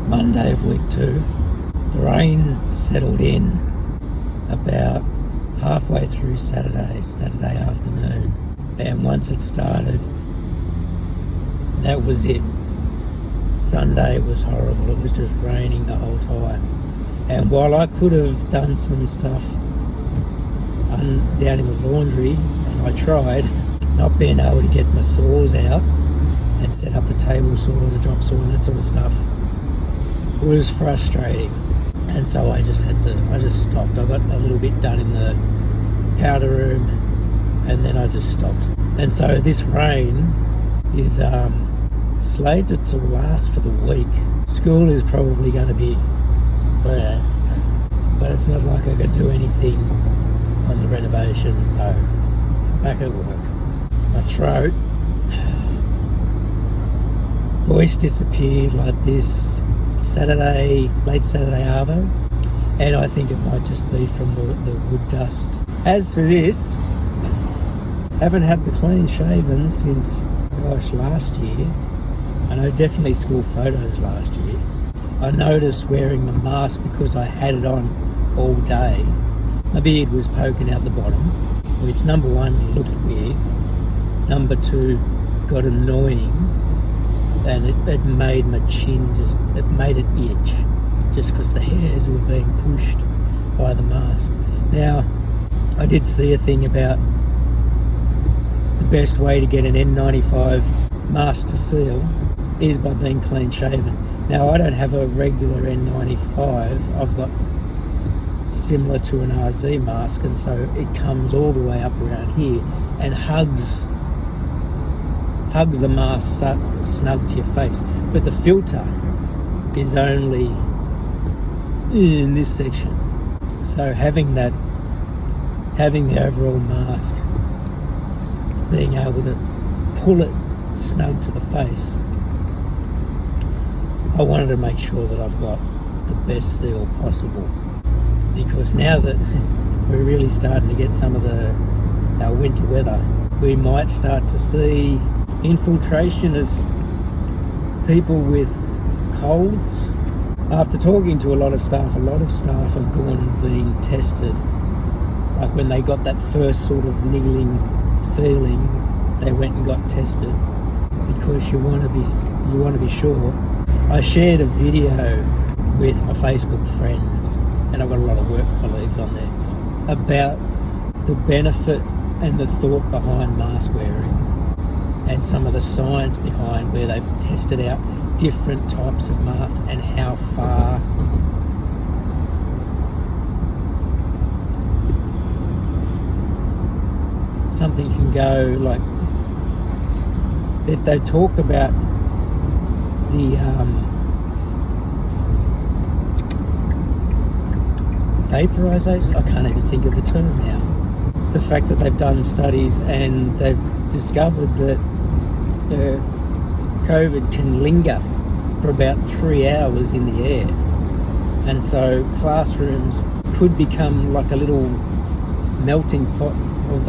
Monday of week 2. The rain settled in about halfway through Saturday afternoon. And once it started, that was it. Sunday was horrible. It was just raining the whole time. And while I could have done some stuff down in the laundry, and I tried, not being able to get my saws out and set up the table saw, the drop saw and that sort of stuff was frustrating. And so I just stopped. I got a little bit done in the powder room and then I just stopped. And so this rain is slated to last for the week. School is probably going to be bleh, but it's not like I could do anything on the renovation, so I'm back at work. My throat, voice disappeared like this late Saturday arvo, and I think it might just be from the wood dust. As for this, haven't had the clean shaven since, gosh, last year. I know definitely school photos last year. I noticed wearing the mask because I had it on all day. My beard was poking out the bottom, which number one looked weird, number two got annoying, and it made my chin it made it itch just because the hairs were being pushed by the mask. Now, I did see a thing about the best way to get an N95 mask to seal is by being clean shaven. Now, I don't have a regular N95. I've got similar to an RZ mask, and so it comes all the way up around here and hugs the mask snug to your face. But the filter is only in this section. So having the overall mask, being able to pull it snug to the face, I wanted to make sure that I've got the best seal possible, because now that we're really starting to get some of our winter weather, we might start to see infiltration of people with colds. After talking to a lot of staff have gone and been tested. Like when they got that first sort of niggling feeling, they went and got tested, because you want to be sure. I shared a video with my Facebook friends, and I've got a lot of work colleagues on there, about the benefit and the thought behind mask wearing and some of the science behind where they've tested out different types of masks and how far something can go. Like they talk about the vaporization. I can't even think of the term now. The fact that they've done studies and they've discovered that COVID can linger for about 3 hours in the air, and so classrooms could become like a little melting pot of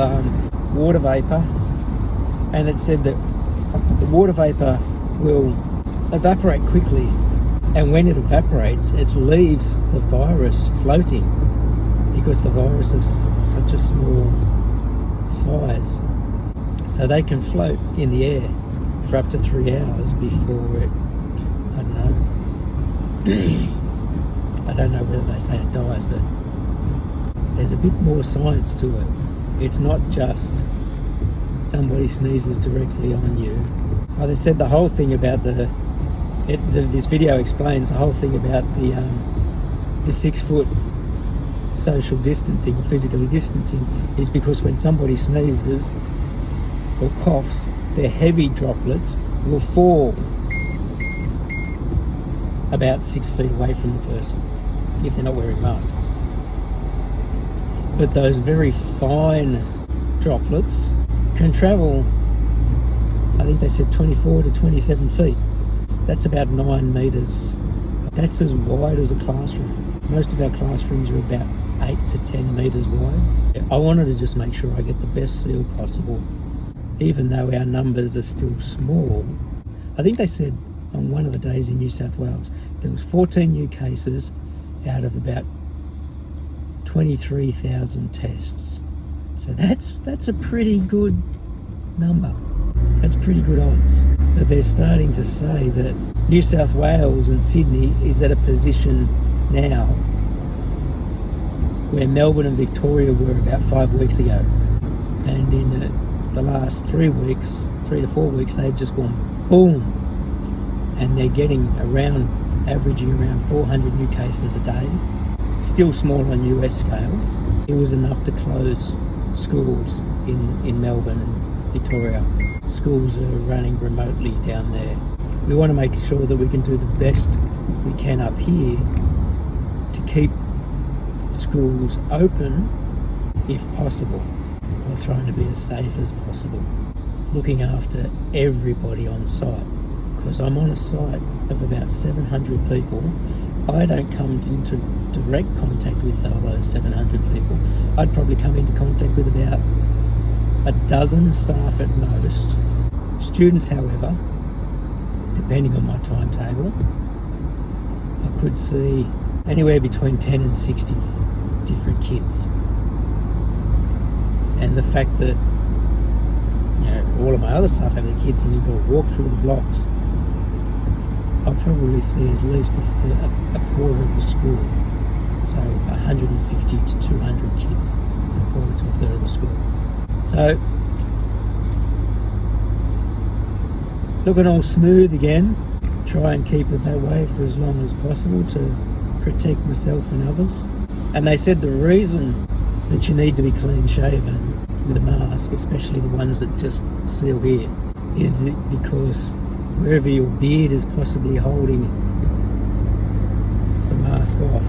water vapor. And it said that the water vapor will evaporate quickly, and when it evaporates, it leaves the virus floating, because the virus is such a small size. So they can float in the air for up to 3 hours before it, I don't know whether they say it dies, but there's a bit more science to it. It's not just somebody sneezes directly on you. They said the whole thing about this video explains the whole thing about the 6 foot social distancing or physically distancing is because when somebody sneezes or coughs, their heavy droplets will fall about 6 feet away from the person if they're not wearing masks. But those very fine droplets can travel, I think they said 24 to 27 feet. That's about 9 meters. That's as wide as a classroom. Most of our classrooms are about 8 to 10 meters wide. I wanted to just make sure I get the best seal possible, even though our numbers are still small. I think they said on one of the days in New South Wales. There was 14 new cases out of about 23,000 tests. So that's a pretty good number. That's pretty good odds. But they're starting to say that New South Wales and Sydney is at a position now where Melbourne and Victoria were about 5 weeks ago. And in the last 3 to 4 weeks, they've just gone boom. And they're getting averaging around 400 new cases a day. Still small on US scales. It was enough to close schools in Melbourne and Victoria. Schools are running remotely down there. We want to make sure that we can do the best we can up here to keep schools open if possible, while trying to be as safe as possible. Looking after everybody on site, because I'm on a site of about 700 people. I don't come into direct contact with all those 700 people. I'd probably come into contact with about a dozen staff at most. Students, however, depending on my timetable, I could see anywhere between 10 and 60 different kids. And the fact that, all of my other staff have their kids and you've got to walk through the blocks, I'll probably see at least a quarter of the school. So 150 to 200 kids. So a quarter to a third of the school. So, looking all smooth again. Try and keep it that way for as long as possible to protect myself and others. And they said the reason that you need to be clean shaven with a mask, especially the ones that just seal here, is because wherever your beard is possibly holding the mask off,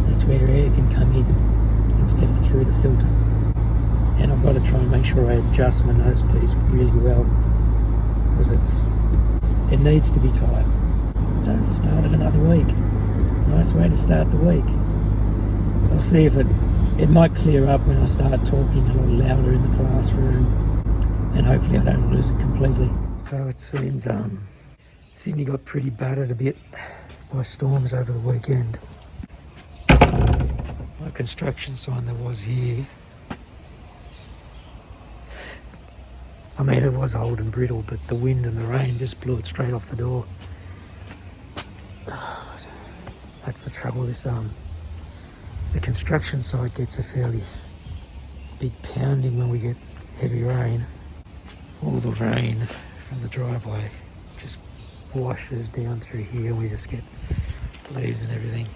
that's where air can come in instead of through the filter. And I've got to try and make sure I adjust my nose piece really well, because it needs to be tight. So it started another week. Nice way to start the week. I'll see if it might clear up when I start talking a lot louder in the classroom, and hopefully I don't lose it completely. So it seems Sydney got pretty battered a bit by storms over the weekend. My construction sign that was here, I mean, it was old and brittle, but the wind and the rain just blew it straight off the door. That's the trouble. The construction site gets a fairly big pounding when we get heavy rain. All the rain from the driveway just washes down through here. We just get leaves and everything.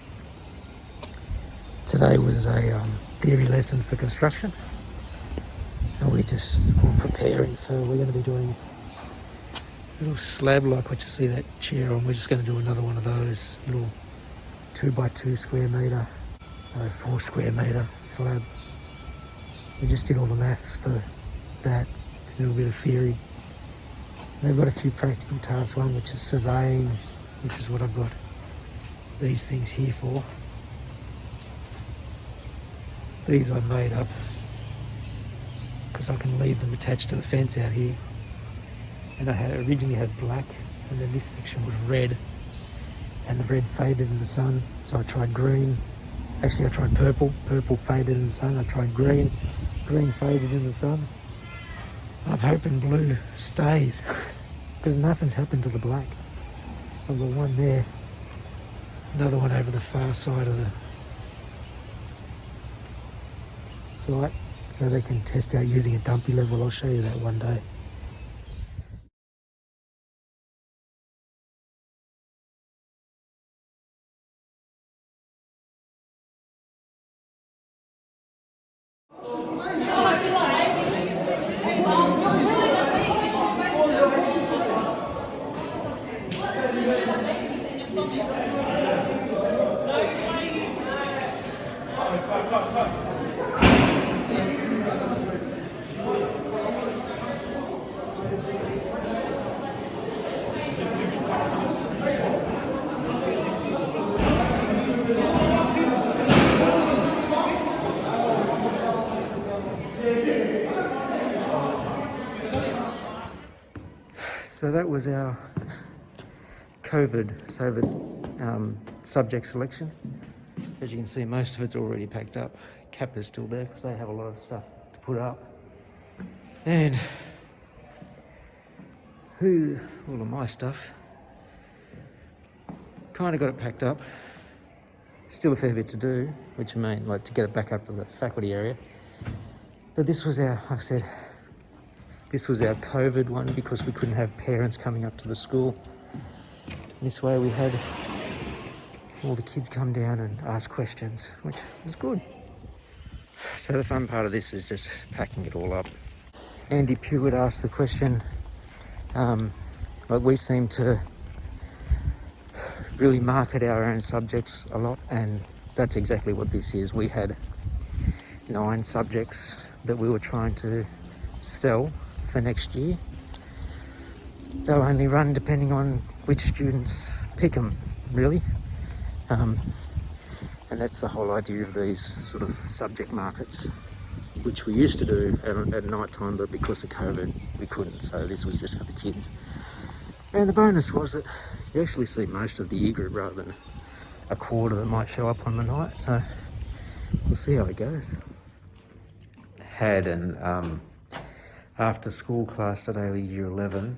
Today was a theory lesson for construction. And we're preparing for, we're going to be doing a little slab like what you see that chair on. We're just going to do another one of those, little 2x2 square metre, so 4 square metre slab. We just did all the maths for that, a little bit of theory. They've got a few practical tasks, one which is surveying, which is what I've got these things here for. These I made up because I can leave them attached to the fence out here. And I originally had black, and then this section was red, and the red faded in the sun, so I tried green. Actually I tried purple faded in the sun. I tried green faded in the sun. I'm hoping blue stays, because nothing's happened to the black. I've got one there, another one over the far side of the site, so they can test out using a dumpy level. I'll show you that one day. So that was our COVID subject selection. As you can see, most of it's already packed up. Kappa's still there because they have a lot of stuff to put up. And all of my stuff, kind of got it packed up. Still a fair bit to do, which I mean, like to get it back up to the faculty area. But this was our, like I said, this was our COVID one because we couldn't have parents coming up to the school. This way we had all the kids come down and ask questions, which was good. So the fun part of this is just packing it all up. Andy Pewit asked the question, like we seem to really market our own subjects a lot, and that's exactly what this is. We had 9 subjects that we were trying to sell for next year. They'll only run depending on which students pick them, really. And that's the whole idea of these sort of subject markets, which we used to do at night time, but because of COVID, we couldn't. So this was just for the kids. And the bonus was that you actually see most of the year group rather than a quarter that might show up on the night. So we'll see how it goes. Had an after school class today with year 11.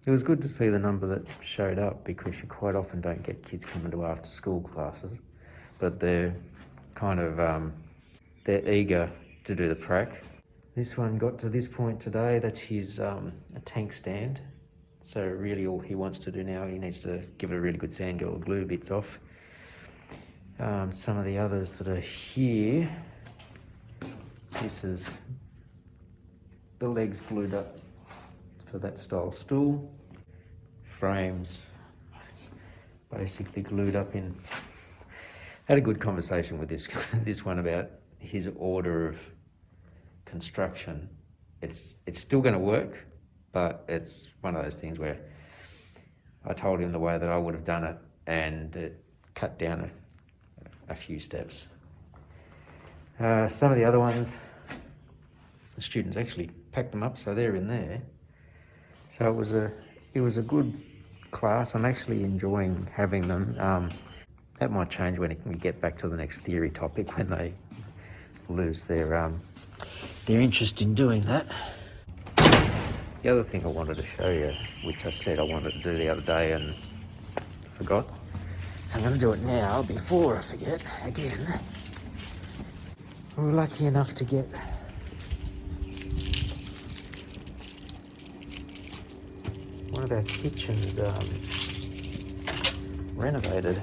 It was good to see the number that showed up because you quite often don't get kids coming to after school classes, but they're kind of, they're eager to do the prac. This one got to this point today. That's his a tank stand. So really all he wants to do now, he needs to give it a really good sand, get all the glue bits off. Some of the others that are here, this is the legs glued up for that style stool. Frames basically glued up in. Had a good conversation with this one about his order of construction. It's still going to work, but it's one of those things where I told him the way that I would have done it, and it cut down a few steps. Some of the other ones, the students actually packed them up, so they're in there. So it was a good class. I'm actually enjoying having them. That might change when we get back to the next theory topic, when they lose their interest in doing that. The other thing I wanted to show you, which I said I wanted to do the other day and forgot, so I'm going to do it now before I forget again. We were lucky enough to get one of our kitchens renovated.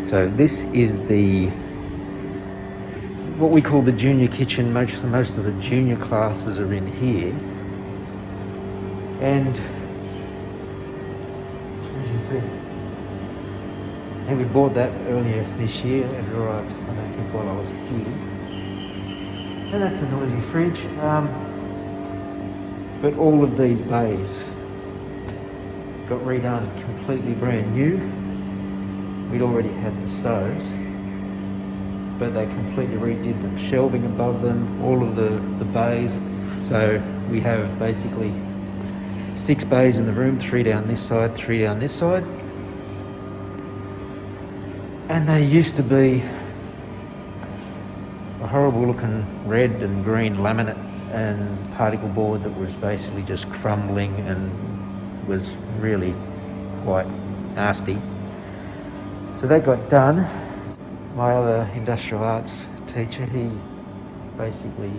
So this is what we call the junior kitchen. Most of the junior classes are in here, and as you can see, and we bought that earlier this year. It arrived, I don't think, while I was here. And that's a noisy fridge. But all of these bays got redone completely brand new. We'd already had the stoves, but they completely redid the shelving above them, all of the bays. So we have basically 6 bays in the room, 3 down this side, 3 down this side. And they used to be a horrible looking red and green laminate and particle board that was basically just crumbling and was really quite nasty. So that got done. My other industrial arts teacher, he basically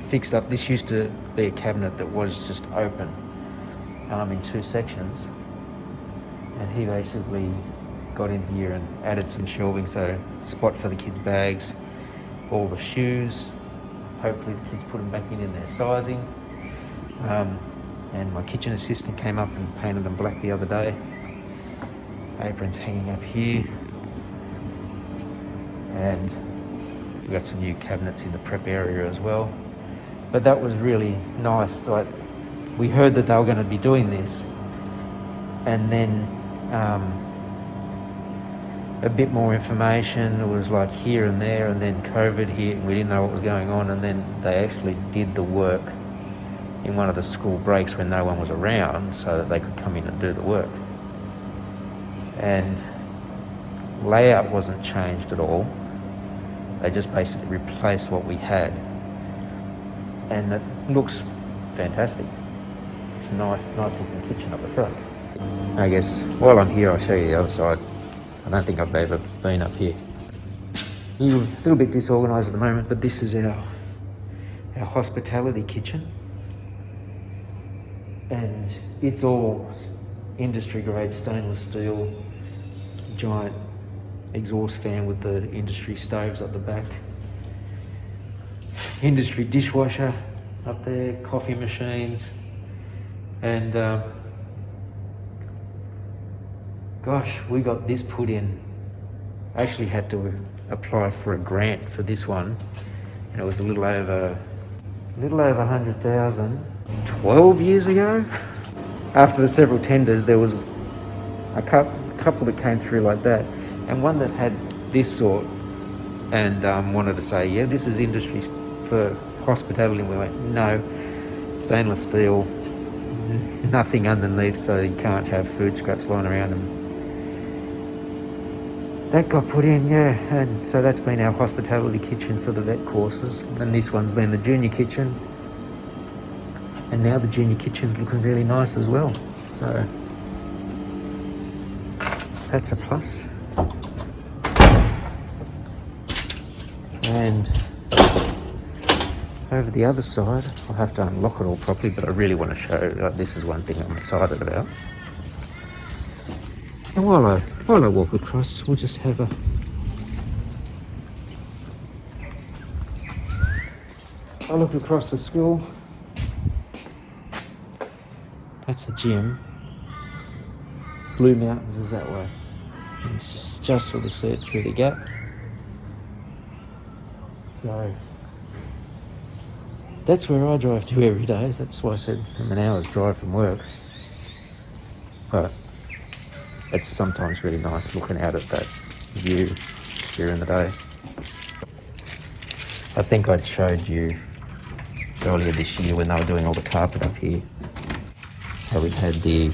fixed up. This used to be a cabinet that was just open in 2 sections, and he basically got in here and added some shelving, so spot for the kids' bags, all the shoes. Hopefully the kids put them back in their sizing. And my kitchen assistant came up and painted them black the other day. Aprons hanging up here. And we got some new cabinets in the prep area as well. But that was really nice. Like, we heard that they were going to be doing this, and then a bit more information. It was like here and there, and then COVID hit. We didn't know what was going on, and then they actually did the work in one of the school breaks when no one was around so that they could come in and do the work. And layout wasn't changed at all. They just basically replaced what we had. And it looks fantastic. It's a nice looking kitchen up the front. I guess while I'm here, I'll show you the other side. I don't think I've ever been up here. A little bit disorganised at the moment, but this is our hospitality kitchen. And it's all industry grade stainless steel, giant exhaust fan with the industry stoves up the back. Industry dishwasher up there, coffee machines, and gosh, we got this put in. I actually had to apply for a grant for this one, and it was a little over 100,000 12 years ago. After the several tenders, there was a couple that came through like that, and one that had this sort, and wanted to say, yeah, this is industry for hospitality. And we went, no, stainless steel, nothing underneath, so you can't have food scraps lying around them. That got put in, yeah, and so that's been our hospitality kitchen for the vet courses, and this one's been the junior kitchen, and now the junior kitchen's looking really nice as well, so that's a plus. And over the other side, I'll have to unlock it all properly, but I really want to show, this is one thing I'm excited about. And while I walk across, we'll just have I look across the school. That's the gym. Blue Mountains is that way. And it's just sort of see it through the gap. So that's where I drive to every day. That's why I said I'm an hour's drive from work. But it's sometimes really nice looking out at that view during the day. I think I showed you earlier this year when they were doing all the carpet up here, how we had the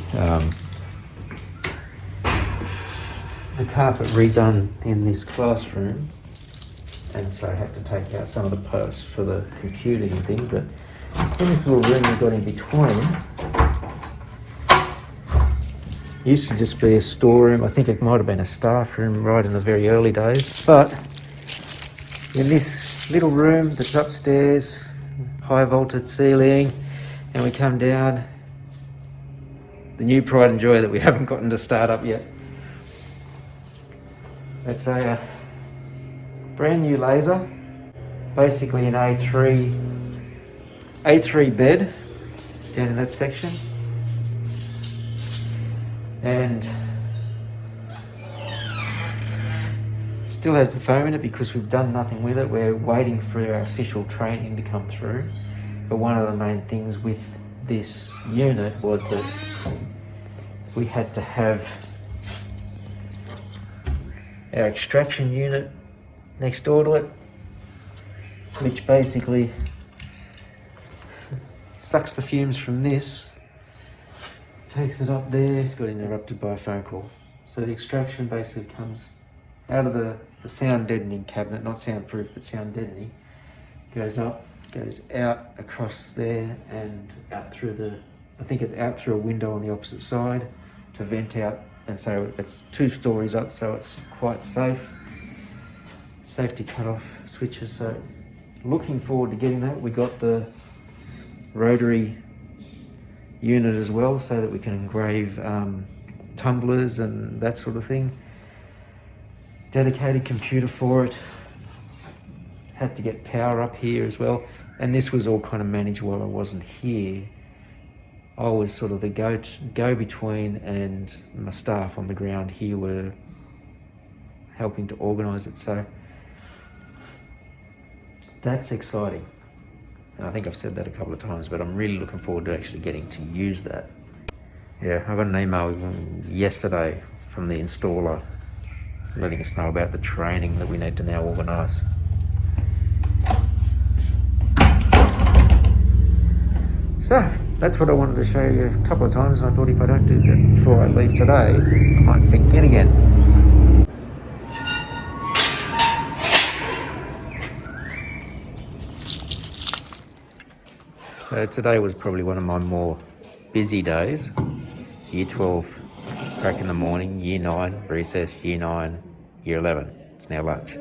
carpet redone in this classroom, and so I had to take out some of the posts for the computing and things, but in this little room we've got in between, it used to just be a storeroom. I think it might have been a staff room right in the very early days, but in this little room that's upstairs, high vaulted ceiling, and we come down, the new pride and joy that we haven't gotten to start up yet. That's a brand new laser, basically an A3 bed down in that section, and still has the foam in it because we've done nothing with it. We're waiting for our official training to come through, but one of the main things with this unit was that we had to have our extraction unit next door to it, which basically sucks the fumes from this, takes it up there. It's got interrupted by a phone call. So the extraction basically comes out of the sound deadening cabinet, not soundproof but sound deadening, goes up, goes out across there and out through out through a window on the opposite side to vent out, and so it's 2 stories up, so it's quite safe. Safety cut-off switches, so looking forward to getting that. We got the rotary unit as well, so that we can engrave tumblers and that sort of thing. Dedicated computer for it. Had to get power up here as well, and this was all kind of managed while I wasn't here. I was sort of the go-between, and my staff on the ground here were helping to organise it, so that's exciting. And I think I've said that a couple of times, but I'm really looking forward to actually getting to use that. Yeah, I got an email yesterday from the installer letting us know about the training that we need to now organise. So that's what I wanted to show you a couple of times, and I thought if I don't do that before I leave today, I might forget again. So today was probably one of my more busy days. Year 12 crack in the morning, Year 9 recess, Year 9, Year 11. It's now lunch.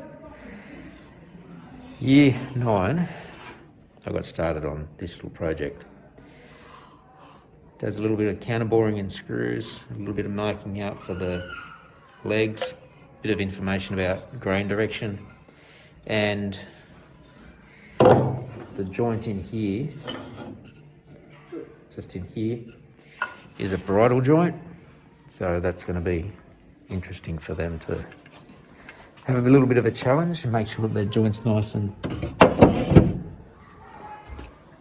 Year 9, I got started on this little project. Does a little bit of counter boring and screws, a little bit of marking out for the legs, a bit of information about grain direction, and the joint in here, just in here, is a bridle joint. So that's going to be interesting for them to have a little bit of a challenge and make sure that their joint's nice and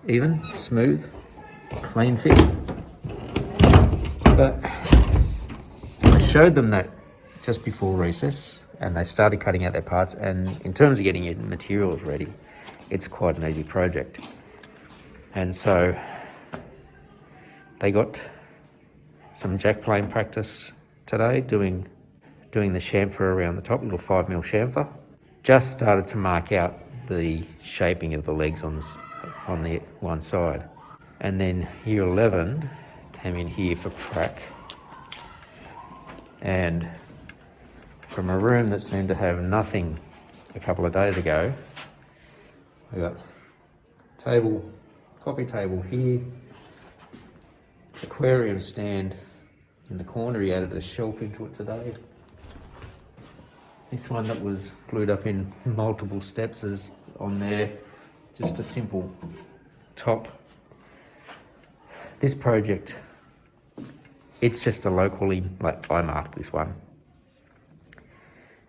even, smooth, clean fit. But I showed them that just before recess, and they started cutting out their parts, and in terms of getting your materials ready, it's quite an easy project. And so they got some jack plane practice today, doing the chamfer around the top, little 5mm chamfer. Just started to mark out the shaping of the legs on the one side. And then Year 11 came in here for prac. And from a room that seemed to have nothing a couple of days ago, I got coffee table here, aquarium stand in the corner. He added a shelf into it today. This one that was glued up in multiple steps is on there, just a simple top. This project, it's just a locally, like I marked this one.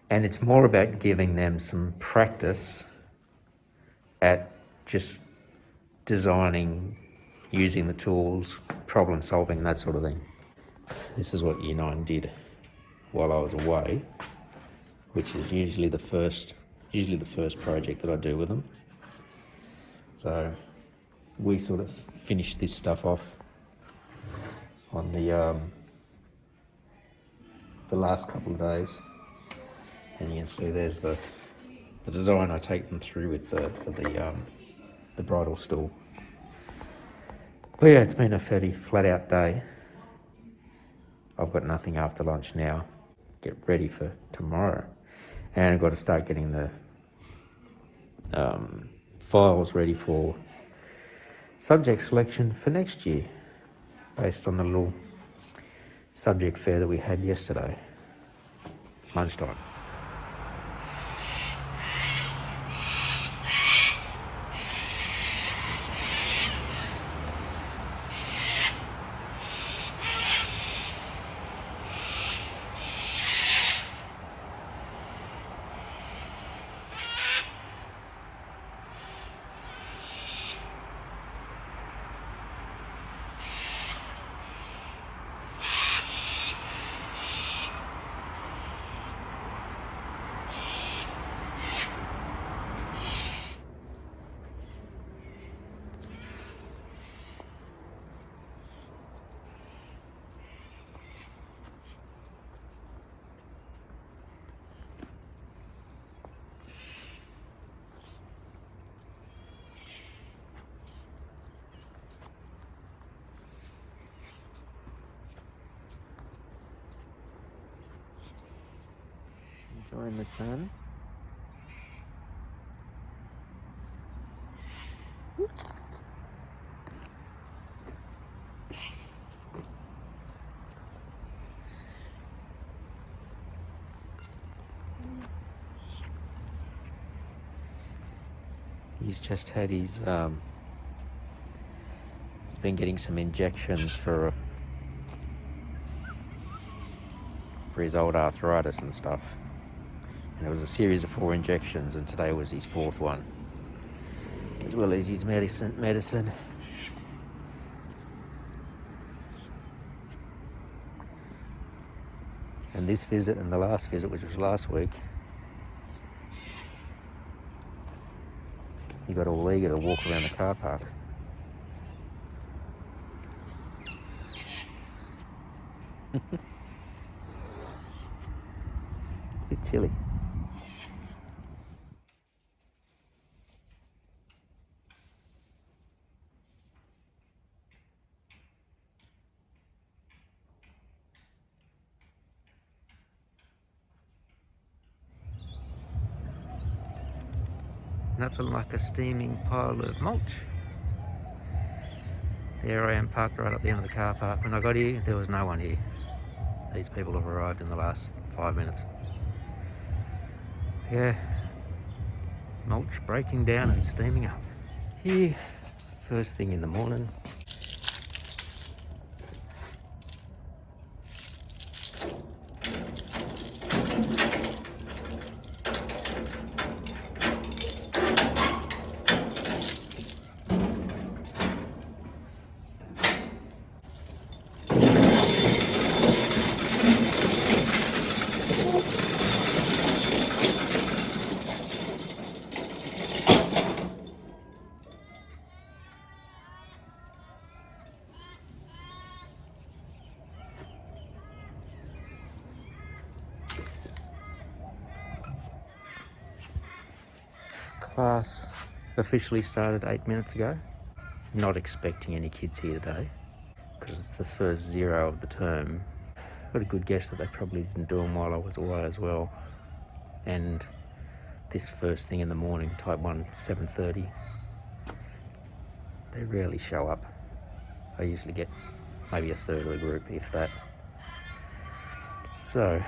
And it's more about giving them some practice at just designing, using the tools, problem solving, that sort of thing. This is what Year 9 did while I was away, which is usually the first project that I do with them. So we sort of finished this stuff off on the last couple of days, and you can see there's the design I take them through with the bridal stool. But yeah, it's been a fairly flat out day. I've got nothing after lunch now. Get ready for tomorrow. And I've got to start getting the files ready for subject selection for next year, based on the little subject fair that we had yesterday, lunchtime. Enjoying the sun. Oops. He's just had his, he's been getting some injections for his old arthritis and stuff. And it was a series of 4 injections, and today was his 4th one, as well as his medicine. And this visit and the last visit, which was last week, he got all eager to walk around the car park. Bit chilly. Nothing like a steaming pile of mulch. There I am parked right at the end of the car park. When I got here, there was no one here. These people have arrived in the last 5 minutes. Yeah, mulch breaking down and steaming up. Here, first thing in the morning. Class officially started 8 minutes ago. Not expecting any kids here today because it's the first zero of the term. Got a good guess that they probably didn't do them while I was away as well. And this first thing in the morning, type 1, 7:30, they rarely show up. I usually get maybe a third of the group, if that. So,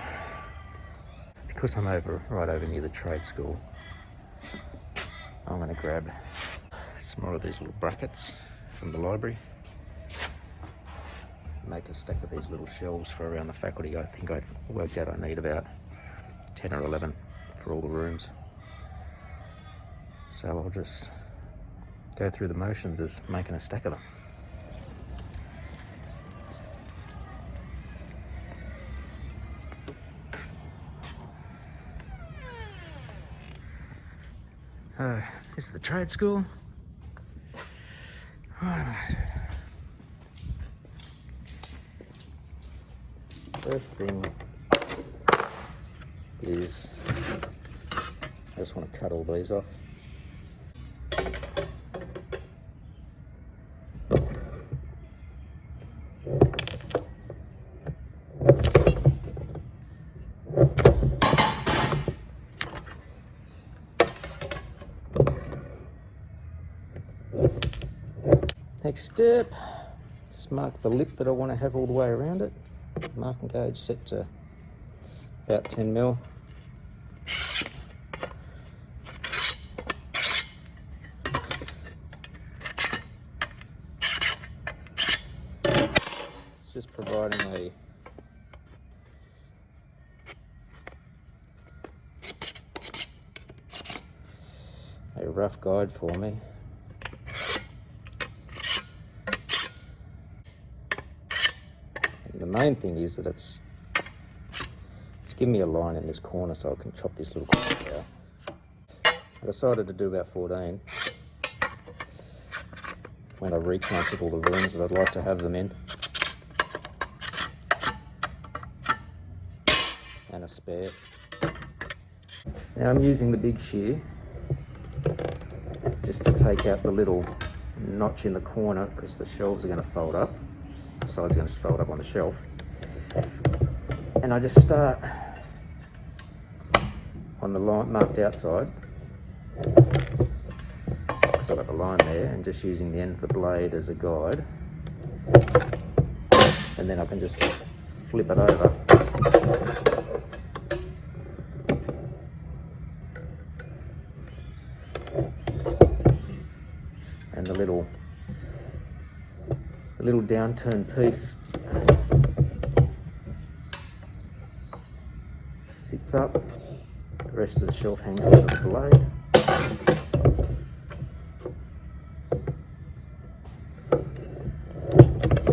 because I'm right over near the trade school, I'm going to grab some more of these little brackets from the library. Make a stack of these little shelves for around the faculty. I think I worked out I need about 10 or 11 for all the rooms. So I'll just go through the motions of making a stack of them. This is the trade school. Alright. First thing is I just want to cut all these off. Next step, just mark the lip that I want to have all the way around it. Marking gauge set to about 10 mil. It's just providing a rough guide for me. The main thing is that it's giving me a line in this corner so I can chop this little corner out. I decided to do about 14 when I recounted all the rooms that I'd like to have them in, and a spare. Now I'm using the big shear just to take out the little notch in the corner because the shelves are going to fold up. The side's going to fold up on the shelf, and I just start on the line marked outside because I've got the line there, and just using the end of the blade as a guide, and then I can just flip it over and the little downturned piece sits up, the rest of the shelf hangs over the blade.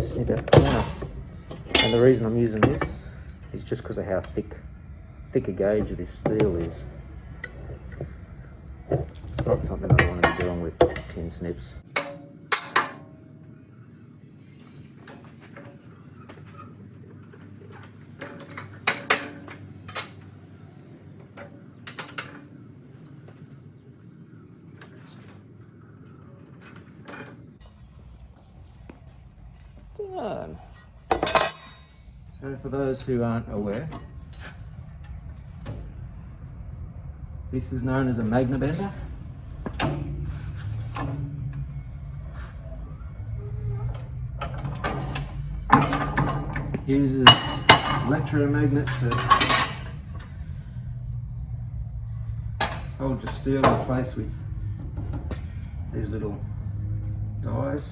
Snip out the corner. And the reason I'm using this is just because of how thick a gauge this steel is. It's not something I want to be doing with tin snips. done. So for those who aren't aware, this is known as a magna bender. Uses electromagnet to hold your steel in place with these little dies.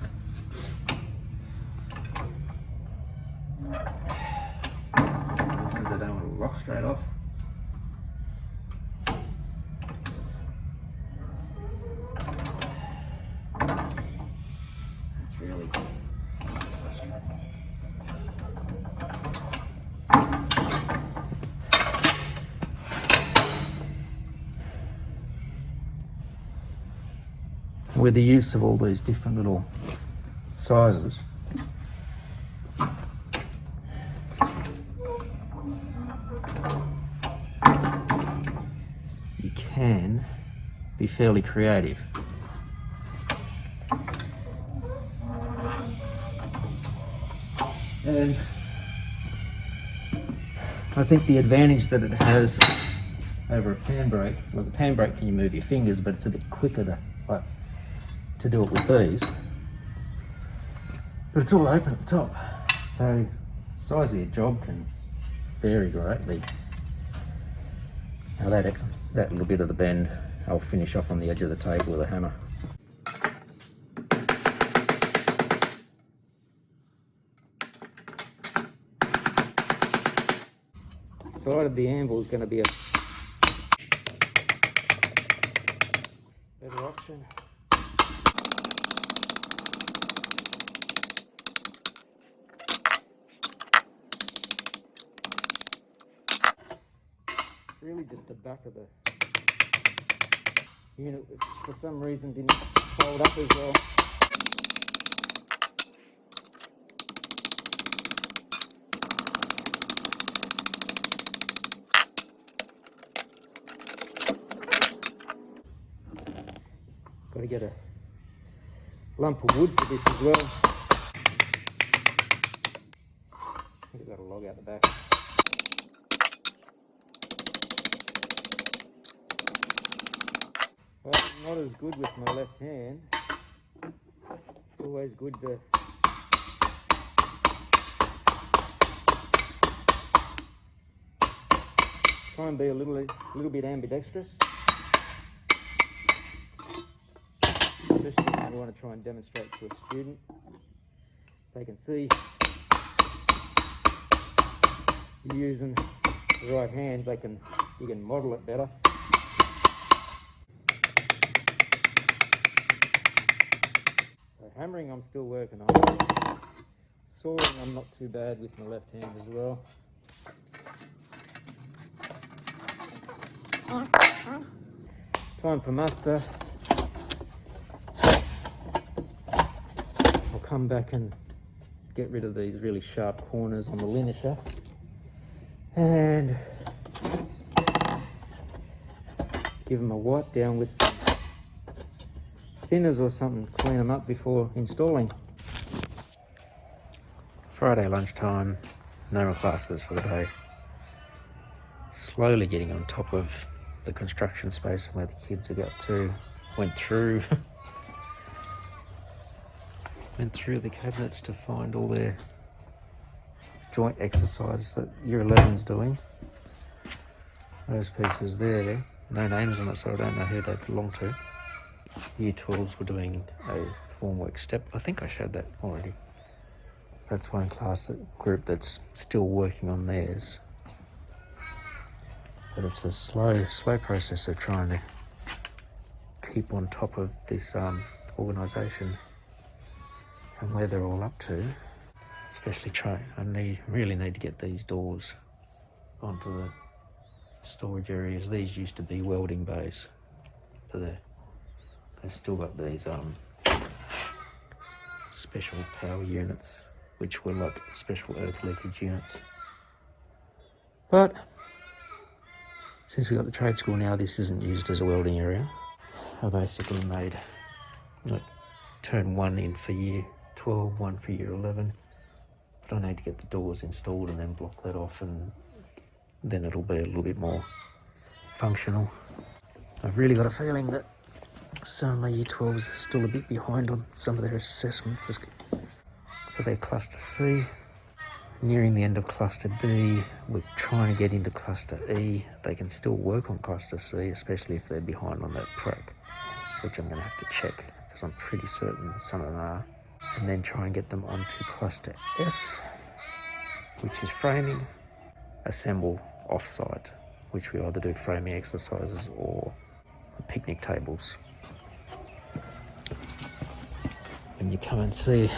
Sometimes I don't want to rock straight off. That's really cool. That's frustrating. With the use of all these different little sizes, you can be fairly creative. And I think the advantage that it has over a pan brake, well, the pan brake can you move your fingers, but it's a bit quicker to do it with these. But it's all open at the top, so the size of your job can vary greatly. Now that little bit of the bend, I'll finish off on the edge of the table with a hammer. Side of the anvil is going to be a better option. Really just the back of the unit, which for some reason didn't fold up as well. Got to get a lump of wood for this as well. I think I've got a log out the back. Well, I'm not as good with my left hand. It's always good to try and be a little bit ambidextrous. Especially when you want to try and demonstrate to a student. They can see you're using the right hands, you can model it better. So hammering I'm still working on. Sawing I'm not too bad with my left hand as well. Time for muster. I'll come back and get rid of these really sharp corners on the linisher and give them a wipe down with some thinners or something, clean them up before installing. Friday lunchtime, no more classes for the day. Slowly getting on top of the construction space where the kids have got to. Went through the cabinets to find all their joint exercises that Year 11's doing. Those pieces there, no names on it, so I don't know who they belong to. Year 12s were doing a formwork step. I think I showed that already. That's one group that's still working on theirs. But it's a slow process of trying to keep on top of this organisation and where they're all up to. Especially really need to get these doors onto the storage areas. These used to be welding bays, but they've still got these special power units, which were like special earth leakage units. But since we got the trade school now, this isn't used as a welding area. I basically made turn one in for year 12, one for year 11, but I need to get the doors installed and then block that off, and then it'll be a little bit more functional. I've really got a feeling that some of my Year 12s are still a bit behind on some of their assessment for their Cluster C. Nearing the end of Cluster D, we're trying to get into Cluster E. They can still work on Cluster C, especially if they're behind on that prac, which I'm going to have to check because I'm pretty certain some of them are. And then try and get them onto Cluster F, which is framing, assemble off-site, which we either do framing exercises or picnic tables. When you come and see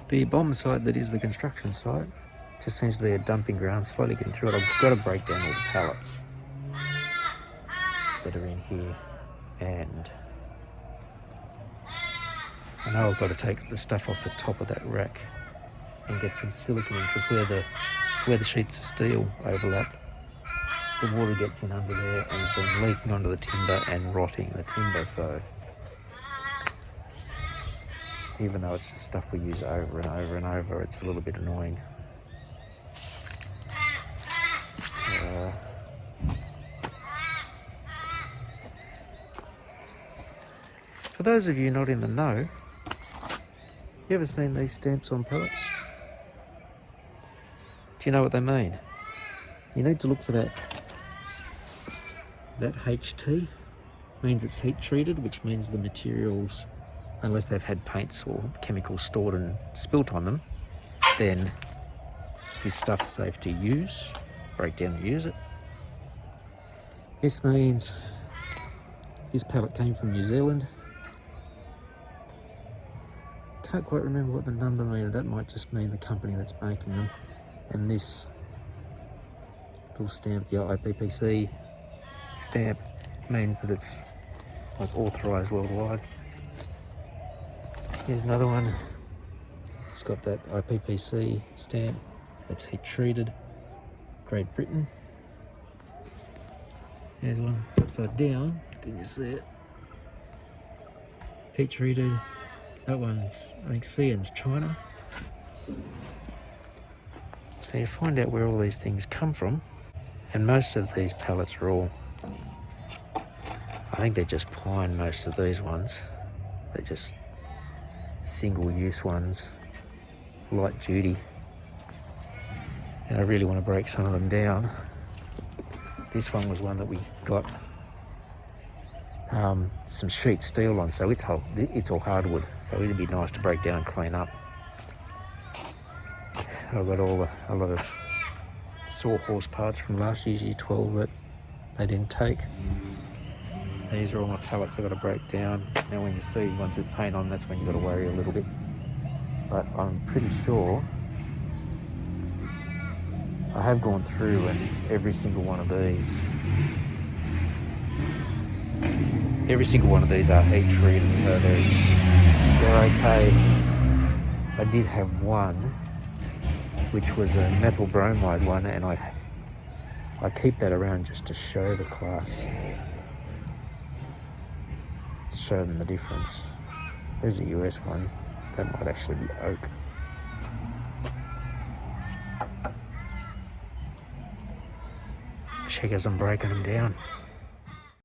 the bomb site that is the construction site, just seems to be a dumping ground. Slowly getting through it. I've got to break down all the pallets that are in here, and I know I've got to take the stuff off the top of that rack and get some silicone in, because where the sheets of steel overlap, the water gets in under there and has been leaking onto the timber and rotting the timber. So even though it's just stuff we use over and over and over, it's a little bit annoying. For those of you not in the know, you ever seen these stamps on pellets? Do you know what they mean? You need to look for that HT, means it's heat treated, which means the materials, unless they've had paints or chemicals stored and spilt on them, then this stuff's safe to use, break down and use it. This means this pallet came from New Zealand. Can't quite remember what the number means. That might just mean the company that's making them. And this little stamp, the IPPC stamp, means that it's like authorised worldwide. Here's another one. It's got that IPPC stamp. It's heat treated. Great Britain. Here's one. It's upside down. Can you see it? Heat treated. That one's, I think, CN's China. So you find out where all these things come from, and most of these pallets are all, I think they're just pine, most of these ones. They're just single-use ones, light duty. And I really want to break some of them down. This one was one that we got some sheet steel on, so it's all hardwood, so it'd be nice to break down and clean up. I've got a lot of sawhorse parts from last year's Year 12 that they didn't take. These are all my pallets I've got to break down. Now when you see ones with paint on, that's when you've got to worry a little bit. But I'm pretty sure I have gone through and every single one of these are heat treated, so they're okay. I did have one which was a methyl bromide one, and I keep that around just to show the class, to show them the difference. There's a US one, that might actually be oak. Check as I'm breaking them down.